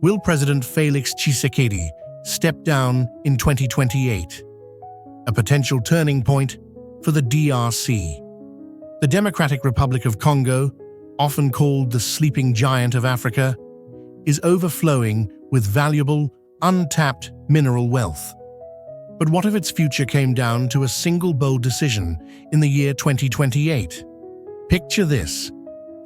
Will President Félix Tshisekedi step down in 2028? A potential turning point for the DRC. The Democratic Republic of Congo, often called the sleeping giant of Africa, is overflowing with valuable, untapped mineral wealth. But what if its future came down to a single bold decision in the year 2028? Picture this: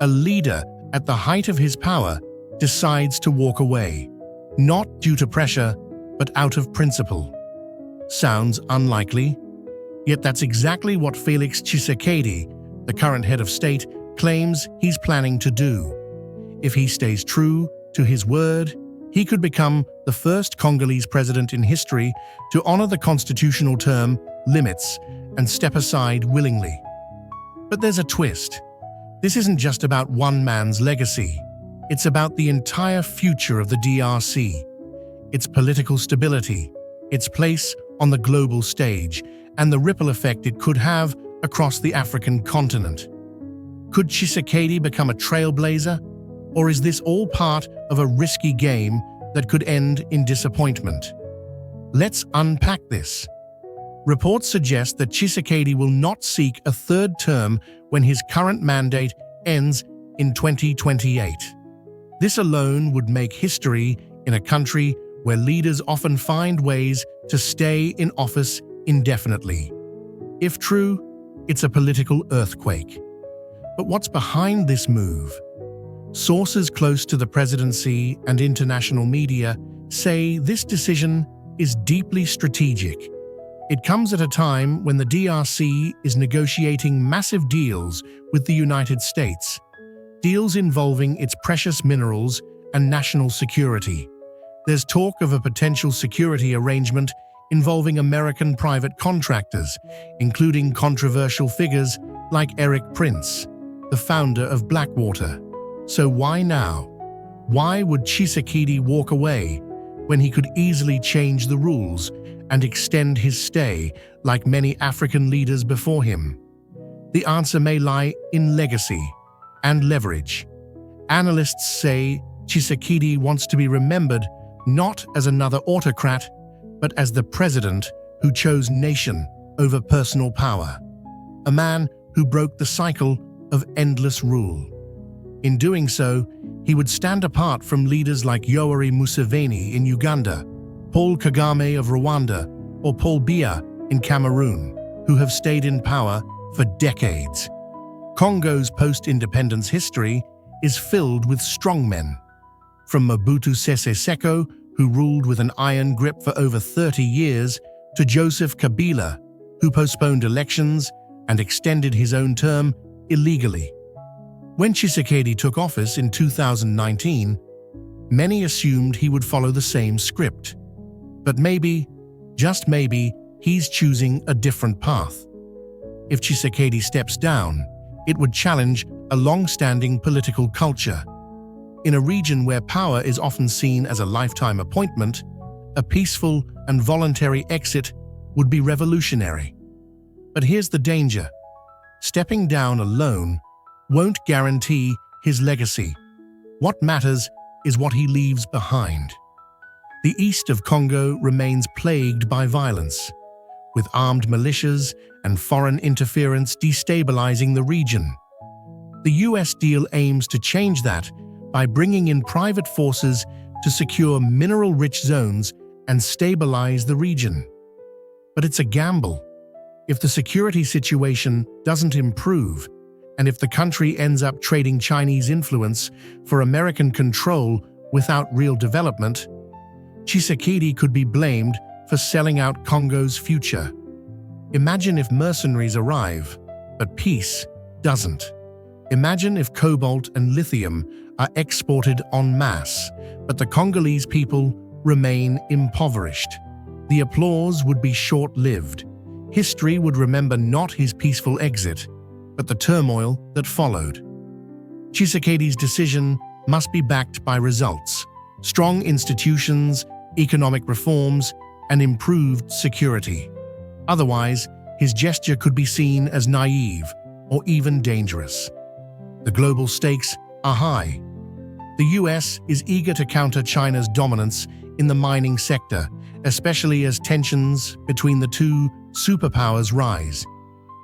a leader at the height of his power decides to walk away, not due to pressure, but out of principle. Sounds unlikely, yet that's exactly what Félix Tshisekedi, the current head of state, claims he's planning to do. If he stays true to his word, he could become the first Congolese president in history to honor the constitutional term limits and step aside willingly. But there's a twist. This isn't just about one man's legacy. It's about the entire future of the DRC, its political stability, its place on the global stage, and the ripple effect it could have across the African continent. Could Tshisekedi become a trailblazer, or is this all part of a risky game that could end in disappointment? Let's unpack this. Reports suggest that Tshisekedi will not seek a third term when his current mandate ends in 2028. This alone would make history in a country where leaders often find ways to stay in office indefinitely. If true, it's a political earthquake. But what's behind this move? Sources close to the presidency and international media say this decision is deeply strategic. It comes at a time when the DRC is negotiating massive deals with the United States, deals involving its precious minerals and national security. There's talk of a potential security arrangement involving American private contractors, including controversial figures like Eric Prince, the founder of Blackwater. So why now? Why would Tshisekedi walk away when he could easily change the rules and extend his stay like many African leaders before him? The answer may lie in legacy and leverage. Analysts say Tshisekedi wants to be remembered not as another autocrat, but as the president who chose nation over personal power, a man who broke the cycle of endless rule. In doing so, he would stand apart from leaders like Yoweri Museveni in Uganda, Paul Kagame of Rwanda, or Paul Biya in Cameroon, who have stayed in power for decades. Congo's post-independence history is filled with strongmen. From Mobutu Sese Seko, who ruled with an iron grip for over 30 years, to Joseph Kabila, who postponed elections and extended his own term illegally. When Tshisekedi took office in 2019, many assumed he would follow the same script. But maybe, just maybe, he's choosing a different path. If Tshisekedi steps down, it would challenge a long-standing political culture. In a region where power is often seen as a lifetime appointment, a peaceful and voluntary exit would be revolutionary. But here's the danger. Stepping down alone won't guarantee his legacy. What matters is what he leaves behind. The east of Congo remains plagued by violence, with armed militias and foreign interference destabilizing the region. The US deal aims to change that by bringing in private forces to secure mineral-rich zones and stabilize the region. But it's a gamble. If the security situation doesn't improve, and if the country ends up trading Chinese influence for American control without real development, Tshisekedi could be blamed for selling out Congo's future. Imagine if mercenaries arrive, but peace doesn't. Imagine if cobalt and lithium are exported en masse, but the Congolese people remain impoverished. The applause would be short-lived. History would remember not his peaceful exit, but the turmoil that followed. Tshisekedi's decision must be backed by results, strong institutions, economic reforms, and improved security. Otherwise, his gesture could be seen as naive or even dangerous. The global stakes are high. The US is eager to counter China's dominance in the mining sector, especially as tensions between the two superpowers rise.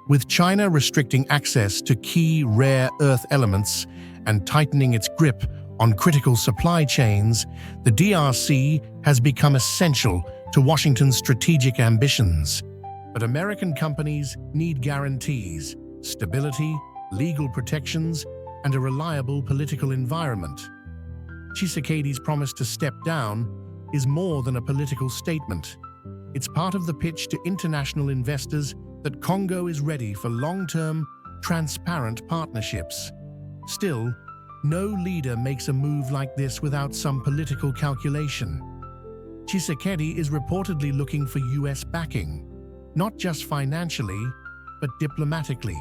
With China restricting access to key rare earth elements and tightening its grip on critical supply chains, the DRC has become essential to Washington's strategic ambitions. But American companies need guarantees, stability, legal protections, and a reliable political environment. Tshisekedi's promise to step down is more than a political statement. It's part of the pitch to international investors that Congo is ready for long-term, transparent partnerships. Still, no leader makes a move like this without some political calculation. Tshisekedi is reportedly looking for US backing, not just financially, but diplomatically.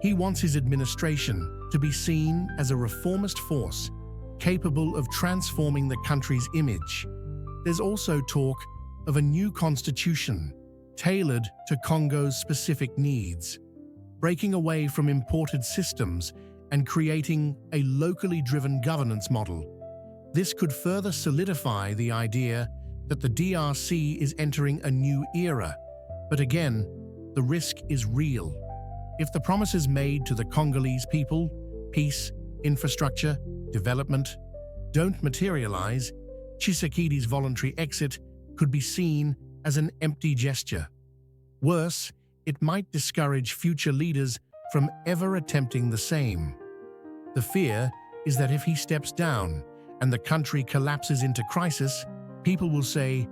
He wants his administration to be seen as a reformist force capable of transforming the country's image. There's also talk of a new constitution tailored to Congo's specific needs, breaking away from imported systems and creating a locally driven governance model. This could further solidify the idea that the DRC is entering a new era. But again, the risk is real. If the promises made to the Congolese people, peace, infrastructure, development, don't materialize, Tshisekedi's voluntary exit could be seen as an empty gesture. Worse, it might discourage future leaders from ever attempting the same. The fear is that if he steps down and the country collapses into crisis, people will say,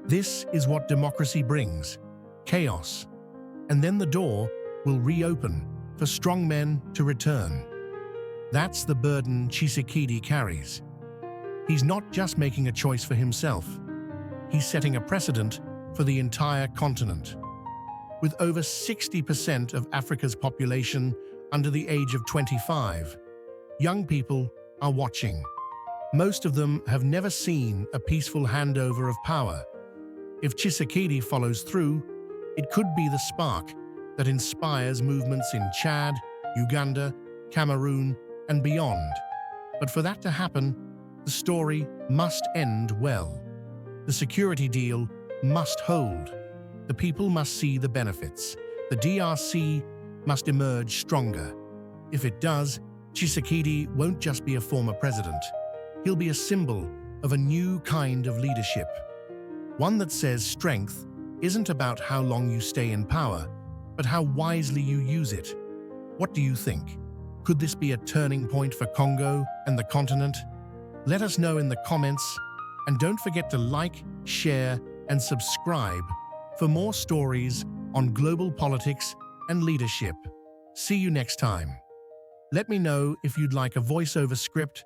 "This is what democracy brings, chaos." And then the door will reopen for strong men to return. That's the burden Tshisekedi carries. He's not just making a choice for himself. He's setting a precedent for the entire continent. With over 60% of Africa's population under the age of 25, young people are watching. Most of them have never seen a peaceful handover of power. If Tshisekedi follows through, it could be the spark that inspires movements in Chad, Uganda, Cameroon, and beyond. But for that to happen, the story must end well. The security deal must hold. The people must see the benefits. The DRC must emerge stronger. If it does, Tshisekedi won't just be a former president. He'll be a symbol of a new kind of leadership. One that says strength isn't about how long you stay in power, but how wisely you use it. What do you think? Could this be a turning point for Congo and the continent? Let us know in the comments, and don't forget to like, share, and subscribe for more stories on global politics and leadership. See you next time. Let me know if you'd like a voiceover script,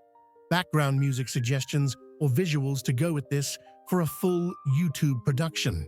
background music suggestions, or visuals to go with this for a full YouTube production.